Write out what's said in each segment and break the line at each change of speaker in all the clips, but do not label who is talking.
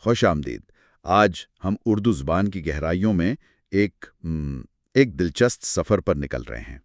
خوش آمدید۔ آج ہم اردو زبان کی گہرائیوں میں ایک دلچسپ سفر پر نکل رہے ہیں۔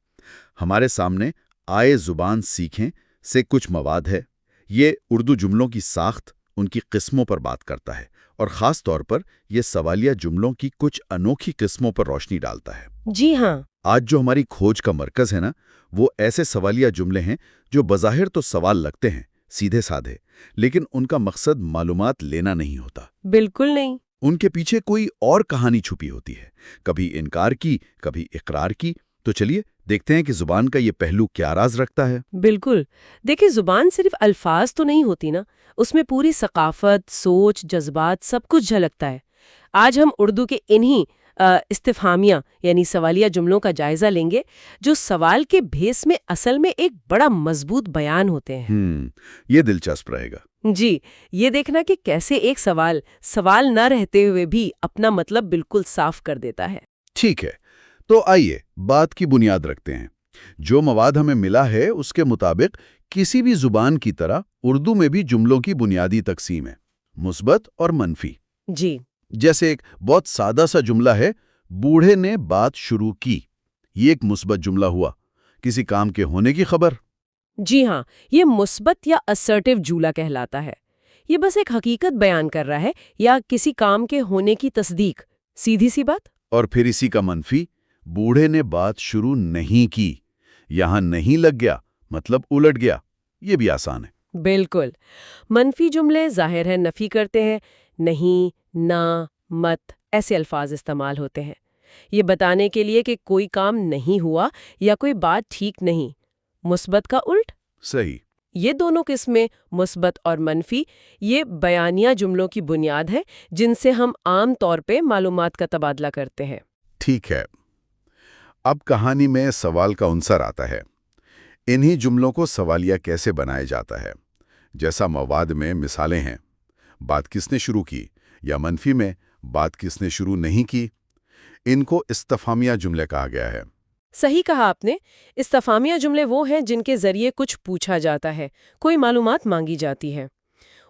ہمارے سامنے آئے زبان سیکھیں سے کچھ مواد ہے۔ یہ اردو جملوں کی ساخت، ان کی قسموں پر بات کرتا ہے، اور خاص طور پر یہ سوالیہ جملوں کی کچھ انوکھی قسموں پر روشنی ڈالتا ہے۔
جی ہاں۔
آج جو ہماری کھوج کا مرکز ہے نا، وہ ایسے سوالیہ جملے ہیں جو بظاہر تو سوال لگتے ہیں، سیدھے سادھے، لیکن ان کا مقصد معلومات لینا نہیں ہوتا۔
بالکل نہیں۔
ان کے پیچھے کوئی اور کہانی چھپی ہوتی ہے، کبھی انکار کی، کبھی اقرار کی۔ تو چلیے دیکھتے ہیں کہ زبان کا یہ پہلو کیا راز رکھتا ہے۔
بالکل۔ دیکھیں، زبان صرف الفاظ تو نہیں ہوتی نا، اس میں پوری ثقافت، سوچ، جذبات سب کچھ جھلکتا ہے۔ آج ہم اردو کے انہی استفہامیہ یعنی سوالیہ جملوں کا جائزہ لیں گے، جو سوال کے بھیس میں اصل میں ایک بڑا مضبوط بیان ہوتے ہیں۔
یہ دلچسپ رہے گا۔
جی، یہ دیکھنا کہ کیسے ایک سوال نہ رہتے ہوئے بھی اپنا مطلب بالکل صاف کر دیتا ہے۔
ٹھیک ہے، تو آئیے بات کی بنیاد رکھتے ہیں۔ جو مواد ہمیں ملا ہے اس کے مطابق کسی بھی زبان کی طرح اردو میں بھی جملوں کی بنیادی تقسیم ہے، مثبت اور منفی۔
جی،
جیسے ایک بہت سادہ سا جملہ ہے، بوڑھے نے بات شروع کی۔ یہ ایک مثبت جملہ ہوا، کسی کام کے ہونے کی خبر۔
جی ہاں، یہ مثبت یا اسرٹیو جملہ کہلاتا ہے۔ یہ بس ایک حقیقت بیان کر رہا ہے یا کسی کام کے ہونے کی تصدیق، سیدھی سی بات۔
اور پھر اسی کا منفی، بوڑھے نے بات شروع نہیں کی، یہاں نہیں لگ گیا مطلب الٹ گیا۔ یہ بھی آسان ہے۔
بالکل۔ منفی جملے ظاہر ہے نفی کرتے ہیں، نہیں، نہ، مت ایسے الفاظ استعمال ہوتے ہیں، یہ بتانے کے لیے کہ کوئی کام نہیں ہوا یا کوئی بات ٹھیک نہیں۔ مثبت کا الٹ۔
صحیح۔
یہ دونوں قسمیں، مثبت اور منفی، یہ بیانیہ جملوں کی بنیاد ہے جن سے ہم عام طور پہ معلومات کا تبادلہ کرتے ہیں۔
ٹھیک ہے، اب کہانی میں سوال کا عنصر آتا ہے۔ انہی جملوں کو سوالیہ کیسے بنایا جاتا ہے؟ جیسا مواد میں مثالیں ہیں، بات کس نے شروع کی، یا منفی میں بات کس نے شروع نہیں کی، ان کو استفہامیہ جملے کہا گیا ہے۔
صحیح کہا آپ نے۔ استفہامیہ جملے وہ ہیں جن کے ذریعے کچھ پوچھا جاتا ہے، کوئی معلومات مانگی جاتی ہے۔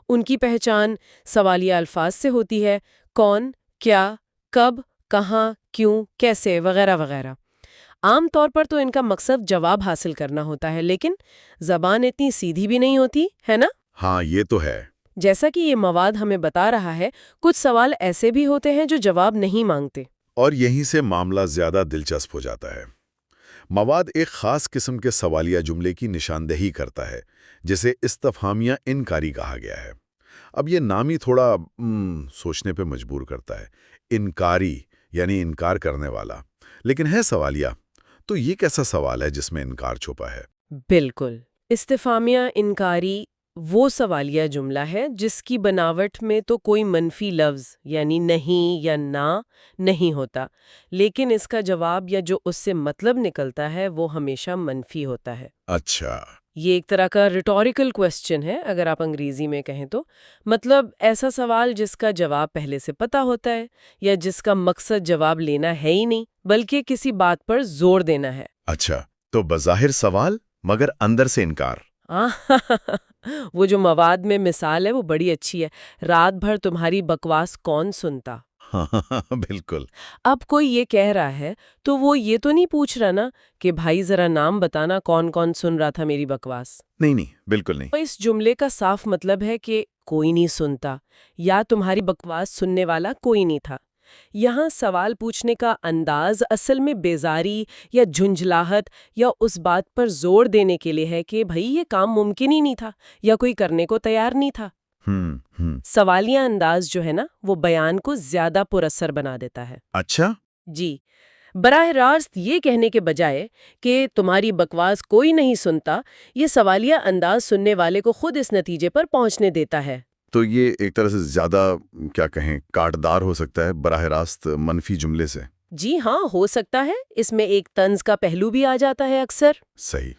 ان کی پہچان سوالیہ الفاظ سے ہوتی ہے، کون، کیا، کب، کہاں، کیوں، کیسے، وغیرہ وغیرہ۔ عام طور پر تو ان کا مقصد جواب حاصل کرنا ہوتا ہے، لیکن زبان اتنی سیدھی بھی نہیں ہوتی ہے نا؟
ہاں، یہ تو ہے۔
جیسا کہ یہ مواد ہمیں بتا رہا ہے، کچھ سوال ایسے بھی ہوتے ہیں جو جواب نہیں مانگتے۔
اور یہیں سے معاملہ زیادہ دلچسپ ہو جاتا ہے۔ مواد ایک خاص قسم کے سوالیہ جملے کی نشاندہی کرتا ہے، جسے استفہامیہ انکاری کہا گیا ہے۔ اب یہ نام ہی تھوڑا سوچنے پہ مجبور کرتا ہے۔ انکاری یعنی انکار کرنے والا، لیکن ہے سوالیہ، تو یہ کیسا سوال ہے جس میں انکار چھپا ہے؟
بالکل۔ استفہامیہ انکاری وہ سوالیہ جملہ ہے جس کی بناوٹ میں تو کوئی منفی لفظ یعنی نہیں یا نہ نہیں ہوتا، لیکن اس کا جواب یا جو اس سے مطلب نکلتا ہے وہ ہمیشہ منفی ہوتا ہے۔
اچھا۔
یہ ایک طرح کا ریٹوریکل کوسچن ہے اگر آپ انگریزی میں کہیں تو، مطلب ایسا سوال جس کا جواب پہلے سے پتا ہوتا ہے یا جس کا مقصد جواب لینا ہے ہی نہیں بلکہ کسی بات پر زور دینا ہے۔
اچھا، تو بظاہر سوال مگر اندر سے انکار۔
وہ جو مواد میں مثال ہے وہ بڑی اچھی ہے، رات بھر تمہاری بکواس کون سنتا۔
بالکل۔
اب کوئی یہ کہہ رہا ہے تو وہ یہ تو نہیں پوچھ رہا نا کہ بھائی ذرا نام بتانا کون کون سن رہا تھا میری بکواس۔
نہیں، بالکل نہیں۔
تو اس جملے کا صاف مطلب ہے کہ کوئی نہیں سنتا یا تمہاری بکواس سننے والا کوئی نہیں تھا۔ یہاں سوال پوچھنے کا انداز اصل میں بیزاری یا جھنجھلاہٹ یا اس بات پر زور دینے کے لیے ہے کہ بھئی یہ کام ممکن ہی نہیں تھا یا کوئی کرنے کو تیار نہیں تھا۔ سوالیہ انداز جو ہے نا وہ بیان کو زیادہ پر اثر بنا دیتا ہے۔
اچھا؟
جی، براہ راست یہ کہنے کے بجائے کہ تمہاری بکواس کوئی نہیں سنتا، یہ سوالیہ انداز سننے والے کو خود اس نتیجے پر پہنچنے دیتا ہے۔
تو یہ ایک طرح سے زیادہ کیا کہیں کاٹدار ہو سکتا ہے براہ راست منفی جملے سے۔
جی ہاں، ہو سکتا ہے۔ اس میں ایک طنز کا پہلو بھی آ جاتا ہے اکثر۔
صحیح۔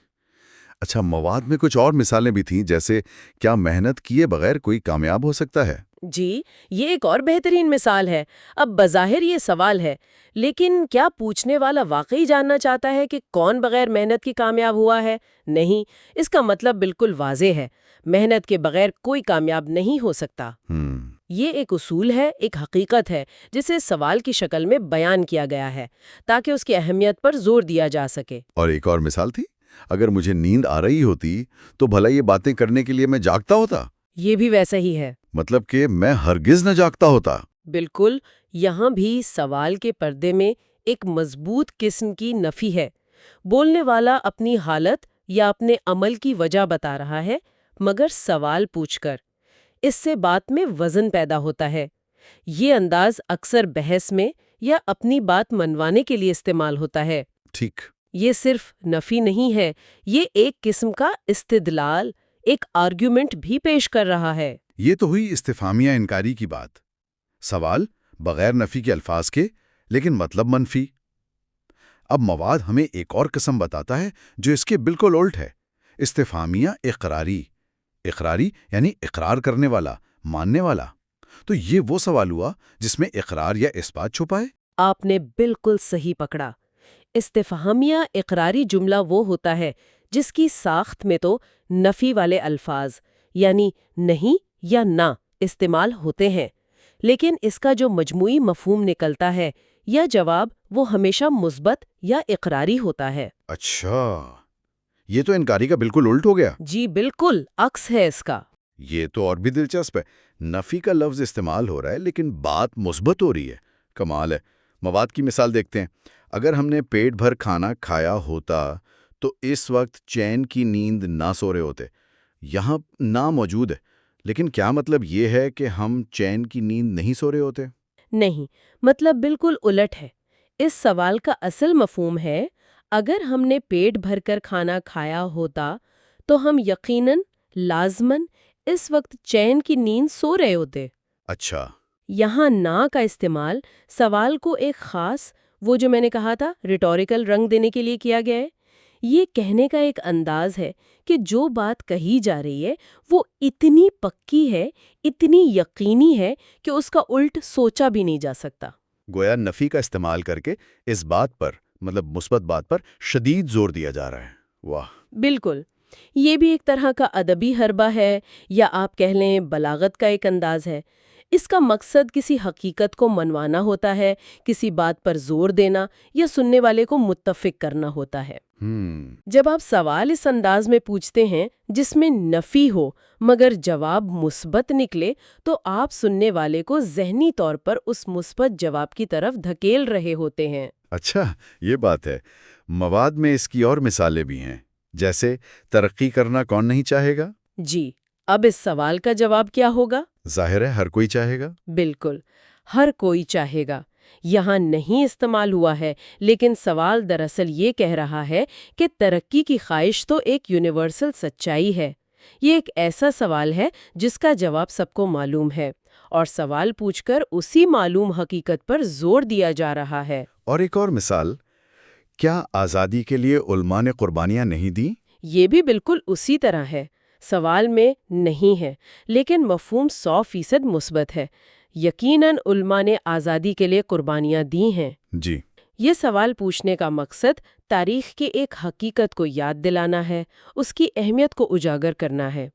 اچھا، مواد میں کچھ اور مثالیں بھی تھیں، جیسے کیا محنت کیے بغیر کوئی کامیاب ہو سکتا ہے؟
جی، یہ ایک اور بہترین مثال ہے۔ اب بظاہر یہ سوال ہے، لیکن کیا پوچھنے والا واقعی جاننا چاہتا ہے کہ کون بغیر محنت کی کامیاب ہوا ہے؟ نہیں، اس کا مطلب بالکل واضح ہے، محنت کے بغیر کوئی کامیاب نہیں ہو سکتا۔ یہ ایک اصول ہے، ایک حقیقت ہے جسے سوال کی شکل میں بیان کیا گیا ہے تاکہ اس کی اہمیت پر زور دیا جا سکے۔
اور ایک اور مثال تھی، اگر مجھے نیند آ رہی ہوتی تو بھلا یہ باتیں کرنے کے لیے میں جاگتا ہوتا؟
یہ بھی ویسا ہی ہے۔
مطلب کہ میں ہرگز نہ جاگتا ہوتا۔
بالکل، یہاں بھی سوال کے پردے میں ایک مضبوط قسم کی نفی ہے۔ بولنے والا اپنی حالت یا اپنے عمل کی وجہ بتا رہا ہے، مگر سوال پوچھ کر۔ اس سے بات میں وزن پیدا ہوتا ہے۔ یہ انداز اکثر بحث میں یا اپنی بات منوانے کے لیے استعمال ہوتا ہے۔
ٹھیک۔
یہ صرف نفی نہیں ہے، یہ ایک قسم کا استدلال، ایک آرگیومنٹ بھی پیش کر رہا ہے۔
یہ تو ہوئی استفہامیہ انکاری کی بات۔ سوال بغیر نفی کے الفاظ کے، لیکن مطلب منفی۔ اب مواد ہمیں ایک اور قسم بتاتا ہے جو اس کے بالکل الٹ ہے، استفہامیہ اقراری۔ اقراری یعنی اقرار کرنے والا، ماننے والا۔ تو یہ وہ سوال ہوا جس میں اقرار یا اثبات چھپائے؟
آپ نے بالکل صحیح پکڑا۔ استفہامیہ اقراری جملہ وہ ہوتا ہے جس کی ساخت میں تو نفی والے الفاظ یعنی نہیں یا نہ استعمال ہوتے ہیں، لیکن اس کا جو مجموعی مفہوم نکلتا ہے یا جواب وہ ہمیشہ مثبت یا اقراری ہوتا ہے۔
اچھا، یہ تو انکاری کا بالکل الٹ ہو گیا۔
جی بالکل عکس ہے اس کا۔
یہ تو اور بھی دلچسپ ہے۔ نفی کا لفظ استعمال ہو رہا ہے لیکن بات مثبت ہو رہی ہے۔ کمال ہے۔ مواد کی مثال دیکھتے ہیں۔ اگر ہم نے پیٹ بھر کھانا کھایا ہوتا تو اس وقت چین کی نیند نہ سو رہے ہوتے۔ یہاں نہ موجود ہے، لیکن کیا مطلب یہ ہے کہ ہم چین کی نیند نہیں سو رہے ہوتے؟
نہیں، مطلب بالکل الٹ ہے۔ اس سوال کا اصل مفہوم ہے، اگر ہم نے پیٹ بھر کر کھانا کھایا ہوتا تو ہم یقیناً لازماً اس وقت چین کی نیند سو رہے ہوتے۔
اچھا۔
یہاں نا کا استعمال سوال کو ایک خاص، وہ جو میں نے کہا تھا ریٹوریکل رنگ دینے کے لیے کیا گیا ہے۔ یہ کہنے کا ایک انداز ہے کہ جو بات کہی جا رہی ہے وہ اتنی پکی ہے، اتنی یقینی ہے کہ اس کا الٹ سوچا بھی نہیں جا سکتا۔
گویا نفی کا استعمال کر کے اس بات پر، مطلب مثبت بات پر شدید زور دیا جا رہا ہے۔ واہ!
بالکل، یہ بھی ایک طرح کا ادبی حربہ ہے یا آپ کہہ لیں بلاغت کا ایک انداز ہے۔ اس کا مقصد کسی حقیقت کو منوانا ہوتا ہے، کسی بات پر زور دینا یا سننے والے کو متفق کرنا ہوتا ہے۔ جب آپ سوال اس انداز میں پوچھتے ہیں جس میں نفی ہو مگر جواب مثبت نکلے تو آپ سننے والے کو ذہنی طور پر اس مثبت جواب کی طرف دھکیل رہے ہوتے ہیں۔
اچھا، یہ بات ہے۔ مواد میں اس کی اور مثالیں بھی ہیں، جیسے ترقی کرنا کون نہیں چاہے گا؟
جی، اب اس سوال کا جواب کیا ہوگا؟
ظاہر ہے ہر کوئی چاہے گا۔
بالکل، ہر کوئی چاہے گا۔ یہاں نہیں استعمال ہوا ہے، لیکن سوال دراصل یہ کہہ رہا ہے کہ ترقی کی خواہش تو ایک یونیورسل سچائی ہے۔ یہ ایک ایسا سوال ہے جس کا جواب سب کو معلوم ہے، اور سوال پوچھ کر اسی معلوم حقیقت پر زور دیا جا رہا ہے۔
اور ایک اور مثال، کیا آزادی کے لیے علماء نے قربانیاں نہیں دیں؟
یہ بھی بالکل اسی طرح ہے۔ سوال میں نہیں ہے، لیکن مفہوم 100% مثبت ہے۔ یقیناً علماء نے آزادی کے لیے قربانیاں دی ہیں۔
جی۔
یہ سوال پوچھنے کا مقصد تاریخ کی ایک حقیقت کو یاد دلانا ہے، اس کی اہمیت کو اجاگر کرنا ہے۔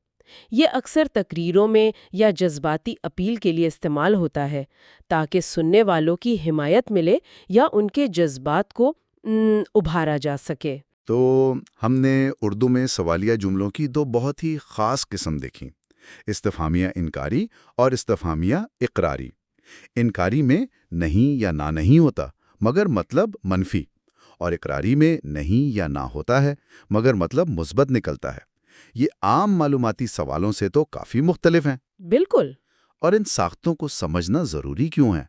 یہ اکثر تقریروں میں یا جذباتی اپیل کے لیے استعمال ہوتا ہے تاکہ سننے والوں کی حمایت ملے یا ان کے جذبات کو ابھارا جا سکے۔
تو ہم نے اردو میں سوالیہ جملوں کی دو بہت ہی خاص قسم دیکھی، استفہامیہ انکاری اور استفہامیہ اقراری۔ انکاری میں نہیں یا نہ نہیں ہوتا مگر مطلب منفی، اور اقراری میں نہیں یا نہ ہوتا ہے مگر مطلب مثبت نکلتا ہے۔ یہ عام معلوماتی سوالوں سے تو کافی مختلف ہیں۔
بالکل۔
اور ان ساختوں کو سمجھنا ضروری کیوں ہے؟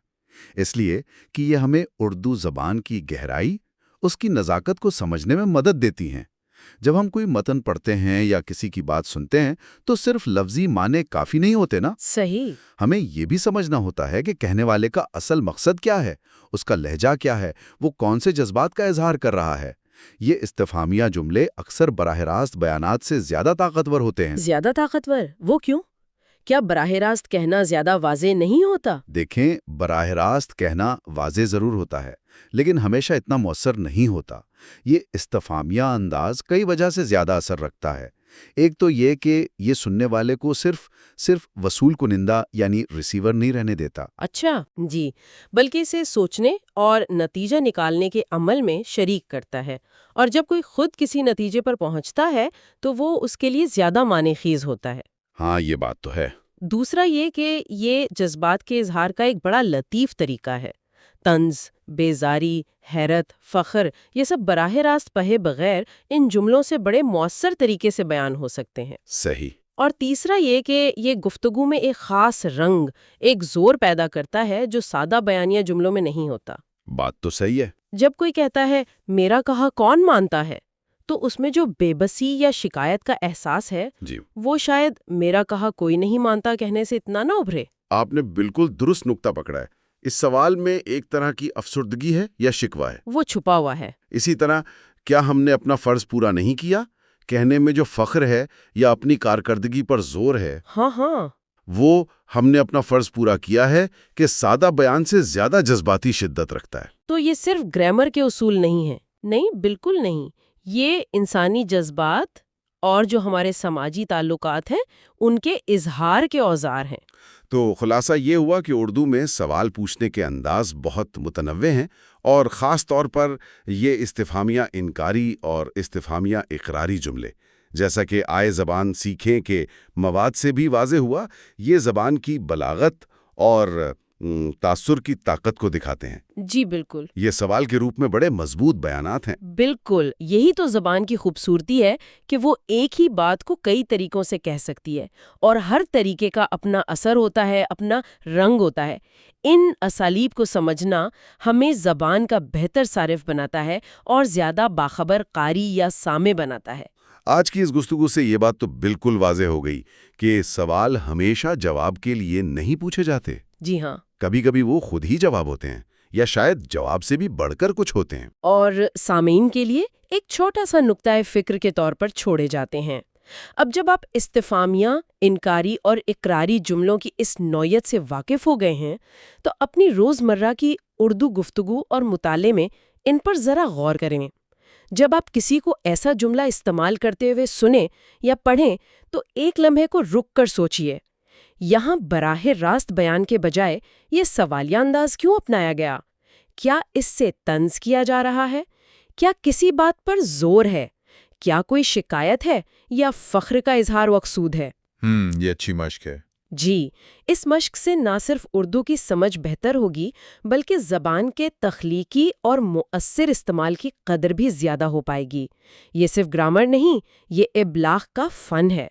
اس لیے کہ یہ ہمیں اردو زبان کی گہرائی، اس کی نزاکت کو سمجھنے میں مدد دیتی ہیں۔ جب ہم کوئی متن پڑھتے ہیں یا کسی کی بات سنتے ہیں تو صرف لفظی معنی کافی نہیں ہوتے نا۔
صحیح۔
ہمیں یہ بھی سمجھنا ہوتا ہے کہ کہنے والے کا اصل مقصد کیا ہے، اس کا لہجہ کیا ہے، وہ کون سے جذبات کا اظہار کر رہا ہے۔ یہ استفہامیہ جملے اکثر براہ راست بیانات سے زیادہ طاقتور ہوتے ہیں۔
زیادہ طاقتور؟ وہ کیوں؟ کیا براہ راست کہنا زیادہ واضح نہیں ہوتا؟
دیکھیں، براہ راست کہنا واضح ضرور ہوتا ہے لیکن ہمیشہ اتنا مؤثر نہیں ہوتا۔ یہ استفہامیہ انداز کئی وجہ سے زیادہ اثر رکھتا ہے۔
ایک تو یہ کہ یہ سننے والے کو صرف وصول کنندہ یعنی ریسیور نہیں رہنے دیتا۔
اچھا جی، بلکہ اسے سوچنے اور نتیجہ نکالنے کے عمل میں شریک کرتا ہے، اور جب کوئی خود کسی نتیجے پر پہنچتا ہے تو وہ اس کے لیے زیادہ معنی خیز ہوتا ہے۔
ہاں یہ بات تو ہے۔
دوسرا یہ کہ یہ جذبات کے اظہار کا ایک بڑا لطیف طریقہ ہے۔ طنز، بیزاری، حیرت، فخر، یہ سب براہ راست پہے بغیر ان جملوں سے بڑے مؤثر طریقے سے بیان ہو سکتے ہیں۔
صحیح۔
اور تیسرا یہ کہ یہ گفتگو میں ایک خاص رنگ، ایک زور پیدا کرتا ہے جو سادہ بیانیہ جملوں میں نہیں ہوتا۔
بات تو صحیح ہے۔
جب کوئی کہتا ہے میرا کہا کون مانتا ہے، تو اس میں جو بے بسی یا شکایت کا احساس ہے،
جی،
وہ شاید میرا کہا کوئی نہیں مانتا کہنے سے اتنا نہ ابھرے۔
آپ نے بالکل درست نقطہ پکڑا ہے۔ اس سوال میں ایک طرح کی افسردگی ہے یا شکوہ ہے،
وہ چھپا ہوا ہے۔
اسی طرح کیا ہم نے اپنا فرض پورا نہیں کیا کہنے میں جو فخر ہے یا اپنی کارکردگی پر زور ہے،
ہاں،
وہ ہم نے اپنا فرض پورا کیا ہے کہ سادہ بیان سے زیادہ جذباتی شدت رکھتا ہے۔
تو یہ صرف گرامر کے اصول نہیں ہیں، نہیں بالکل نہیں، یہ انسانی جذبات اور جو ہمارے سماجی تعلقات ہیں ان کے اظہار کے اوزار ہیں۔
تو خلاصہ یہ ہوا کہ اردو میں سوال پوچھنے کے انداز بہت متنوع ہیں، اور خاص طور پر یہ استفہامیہ انکاری اور استفہامیہ اقراری جملے، جیسا کہ آئے زبان سیکھیں کے مواد سے بھی واضح ہوا، یہ زبان کی بلاغت اور تاثر کی طاقت کو دکھاتے ہیں۔
جی بالکل،
یہ سوال کے روپ میں بڑے مضبوط بیانات ہیں۔
بالکل، یہی تو زبان کی خوبصورتی ہے کہ وہ ایک ہی بات کو کئی طریقوں سے کہہ سکتی ہے، اور ہر طریقے کا اپنا اثر ہوتا ہے، اپنا رنگ ہوتا ہے۔ ان اسالیب کو سمجھنا ہمیں زبان کا بہتر صارف بناتا ہے اور زیادہ باخبر قاری یا سامع بناتا ہے۔
آج کی اس گفتگو سے یہ بات تو بالکل واضح ہو گئی کہ سوال ہمیشہ جواب کے لیے نہیں پوچھے جاتے۔
جی ہاں،
کبھی کبھی وہ خود ہی جواب ہوتے ہیں، یا شاید جواب سے بھی بڑھ کر کچھ ہوتے ہیں۔
اور سامعین کے لیے ایک چھوٹا سا نقطۂ فکر کے طور پر چھوڑے جاتے ہیں۔ اب جب آپ استفہامیہ، انکاری اور اقراری جملوں کی اس نوعیت سے واقف ہو گئے ہیں، تو اپنی روزمرہ کی اردو گفتگو اور مطالعے میں ان پر ذرا غور کریں۔ جب آپ کسی کو ایسا جملہ استعمال کرتے ہوئے سنیں یا پڑھیں تو ایک لمحے کو رک کر سوچئے، یہاں براہ راست بیان کے بجائے یہ سوالیہ انداز کیوں اپنایا گیا؟ کیا اس سے طنز کیا جا رہا ہے؟ کیا کسی بات پر زور ہے؟ کیا کوئی شکایت ہے یا فخر کا اظہار مقصود ہے؟
یہ اچھی مشق ہے۔
جی، اس مشق سے نہ صرف اردو کی سمجھ بہتر ہوگی بلکہ زبان کے تخلیقی اور مؤثر استعمال کی قدر بھی زیادہ ہو پائے گی۔ یہ صرف گرامر نہیں، یہ ابلاغ کا فن ہے۔